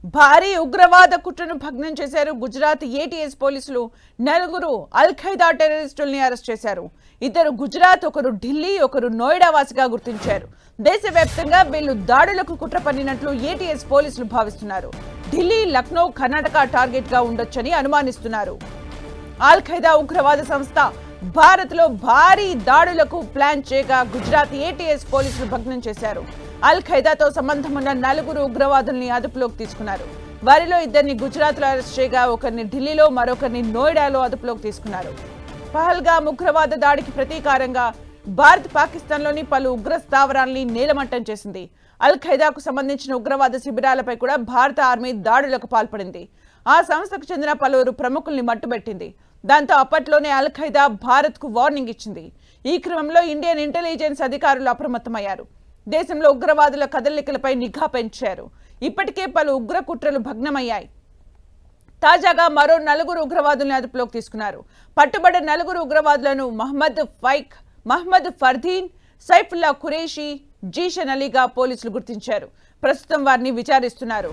భారీ ఉగ్రవాద కుట్రను భగ్నం చేశారు. గుజరాత్ ఏటీఎస్ పోలీసులు నలుగురు అల్ ఖైదా టెర్రరిస్టుల్ని అరెస్ట్ చేశారు. ఇద్దరు గుజరాత్, ఒకరు ఢిల్లీ, ఒకరు నోయిడా వాసిగా గుర్తించారు. దేశవ్యాప్తంగా వీళ్ళు దాడులకు కుట్ర పన్నినట్లు ఏటీఎస్ పోలీసులు భావిస్తున్నారు. ఢిల్లీ, లక్నో, కర్ణాటక టార్గెట్ గా ఉండొచ్చని అనుమానిస్తున్నారు. అల్ ఖైదా ఉగ్రవాద సంస్థ భారత్ లో భారీ దాడులకు ప్లాన్ చేయగా గుజరాత్ ఏటీఎస్ పోలీసులు భగ్నం చేశారు. అల్ ఖైదాతో సంబంధం ఉన్న నలుగురు ఉగ్రవాదుల్ని అదుపులోకి తీసుకున్నారు. వారిలో ఇద్దరిని గుజరాత్ లో అరెస్ట్ చేయగా ఒకరిని ఢిల్లీలో, మరొకరిని నోయిడాలో అదుపులోకి తీసుకున్నారు. పహల్గామ్ ఉగ్రవాద దాడికి ప్రతీకారంగా భారత్ పాకిస్తాన్లోని పలు ఉగ్ర స్థావరాల్ని నేలమట్టం చేసింది. అల్ ఖైదాకు సంబంధించిన ఉగ్రవాద శిబిరాలపై కూడా భారత ఆర్మీ దాడులకు పాల్పడింది. ఆ సంస్థకు చెందిన పలువురు ప్రముఖుల్ని మట్టుబెట్టింది. దాంతో అప్పట్లోనే అల్ ఖైదా భారత్ కు వార్నింగ్ ఇచ్చింది. ఈ క్రమంలో ఇండియన్ ఇంటెలిజెన్స్ అధికారులు అప్రమత్తమయ్యారు. దేశంలో ఉగ్రవాదుల కదలికలపై నిఘా పెంచారు. ఇప్పటికే పలు ఉగ్ర కుట్రలు భగ్నమయ్యాయి. తాజాగా మరో నలుగురు ఉగ్రవాదులను అదుపులోకి తీసుకున్నారు. పట్టుబడ్డ నలుగురు ఉగ్రవాదులను మహ్మద్ ఫర్దీన్, సైఫుల్లా ఖురేషీ, జీషన్ అలీగా పోలీసులు గుర్తించారు. ప్రస్తుతం వారిని విచారిస్తున్నారు.